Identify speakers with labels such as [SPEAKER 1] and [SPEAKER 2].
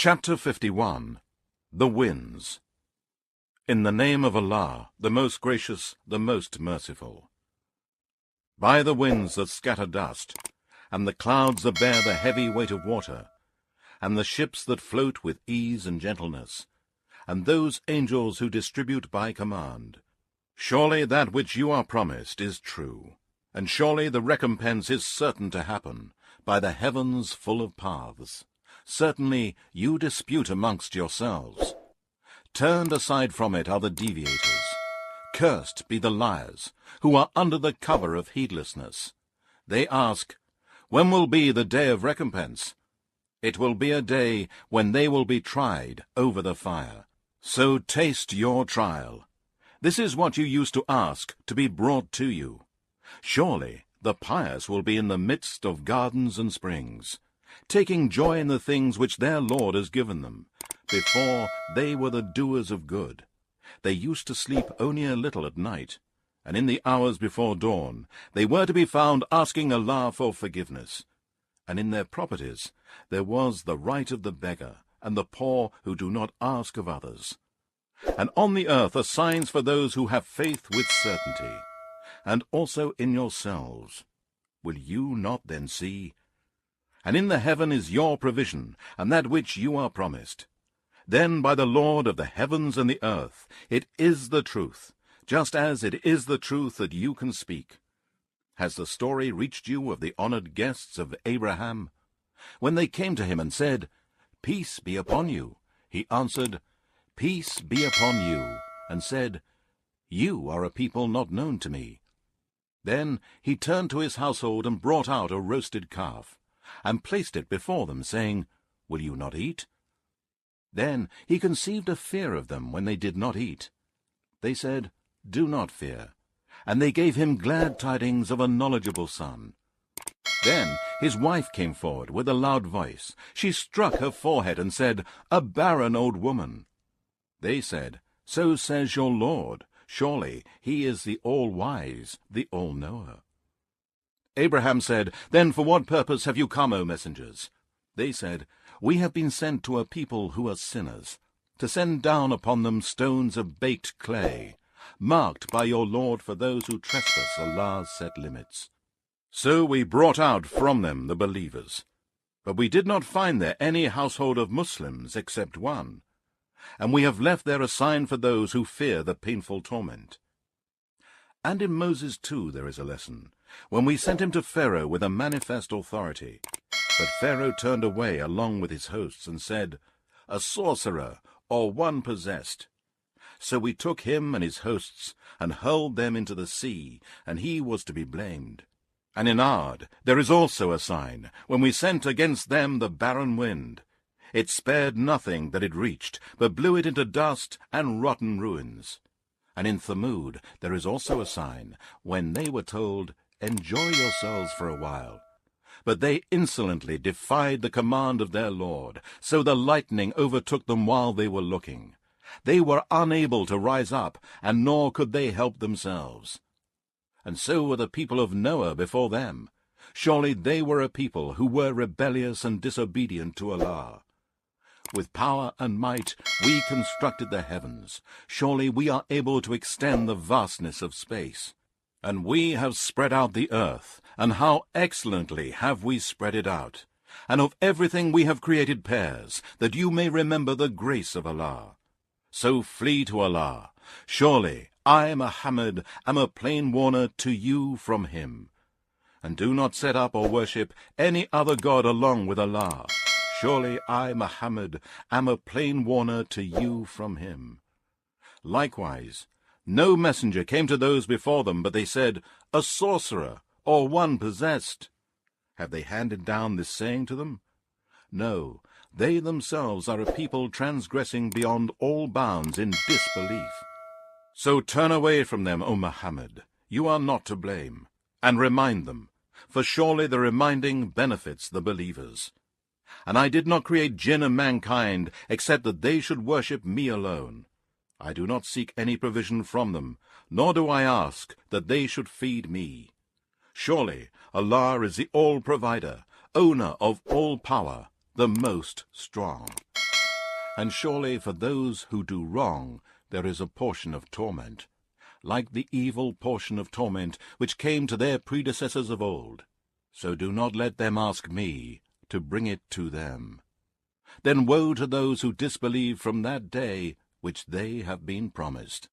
[SPEAKER 1] Chapter 51. The Winds. In the name of Allah, the most gracious, the most merciful. By the winds that scatter dust, and the clouds that bear the heavy weight of water, and the ships that float with ease and gentleness, and those angels who distribute by command. Surely that which you are promised is true, and surely the recompense is certain to happen, by the heavens full of paths. Certainly you dispute amongst yourselves. Turned aside from it are the deviators. Cursed be the liars, who are under the cover of heedlessness. They ask, when will be the day of recompense? It will be a day when they will be tried over the fire. So taste your trial. This is what you used to ask to be brought to you. Surely the pious will be in the midst of gardens and springs, taking joy in the things which their Lord has given them. Before they were the doers of good. They used to sleep only a little at night, and in the hours before dawn they were to be found asking Allah for forgiveness. And in their properties there was the right of the beggar and the poor who do not ask of others. And on the earth are signs for those who have faith with certainty, and also in yourselves. Will you not then see? And in the heaven is your provision, and that which you are promised. Then by the Lord of the heavens and the earth, it is the truth, just as it is the truth that you can speak. Has the story reached you of the honored guests of Abraham? When they came to him and said, Peace be upon you, he answered, Peace be upon you, and said, You are a people not known to me. Then he turned to his household and brought out a roasted calf, and placed it before them, saying, Will you not eat? Then he conceived a fear of them when they did not eat. They said, Do not fear. And they gave him glad tidings of a knowledgeable son. Then his wife came forward with a loud voice. She struck her forehead and said, A barren old woman. They said, So says your Lord. Surely he is the all-wise, the all-knower. Abraham said, Then for what purpose have you come, O messengers? They said, We have been sent to a people who are sinners, to send down upon them stones of baked clay, marked by your Lord for those who trespass Allah's set limits. So we brought out from them the believers. But we did not find there any household of Muslims except one, and we have left there a sign for those who fear the painful torment. And in Moses too there is a lesson, when we sent him to Pharaoh with a manifest authority. But Pharaoh turned away along with his hosts and said, A sorcerer, or one possessed. So we took him and his hosts, and hurled them into the sea, and he was to be blamed. And in Ad there is also a sign, when we sent against them the barren wind. It spared nothing that it reached, but blew it into dust and rotten ruins. And in Thamud there is also a sign, when they were told, Enjoy yourselves for a while. But they insolently defied the command of their Lord, so the lightning overtook them while they were looking. They were unable to rise up, and nor could they help themselves. And so were the people of Noah before them. Surely they were a people who were rebellious and disobedient to Allah. With power and might we constructed the heavens. Surely we are able to extend the vastness of space. And we have spread out the earth, and how excellently have we spread it out. And of everything we have created pairs, that you may remember the grace of Allah. So flee to Allah. Surely I, Muhammad, am a plain warner to you from him. And do not set up or worship any other god along with Allah. Surely I, Muhammad, am a plain warner to you from him. Likewise, no messenger came to those before them, but they said, A sorcerer, or one possessed. Have they handed down this saying to them? No, they themselves are a people transgressing beyond all bounds in disbelief. So turn away from them, O Muhammad. You are not to blame, and remind them, for surely the reminding benefits the believers. And I did not create jinn and mankind, except that they should worship me alone. I do not seek any provision from them, nor do I ask that they should feed me. Surely Allah is the all-provider, owner of all power, the most strong. And surely for those who do wrong there is a portion of torment, like the evil portion of torment which came to their predecessors of old. So do not let them ask me to bring it to them. Then woe to those who disbelieve from that day which they have been promised.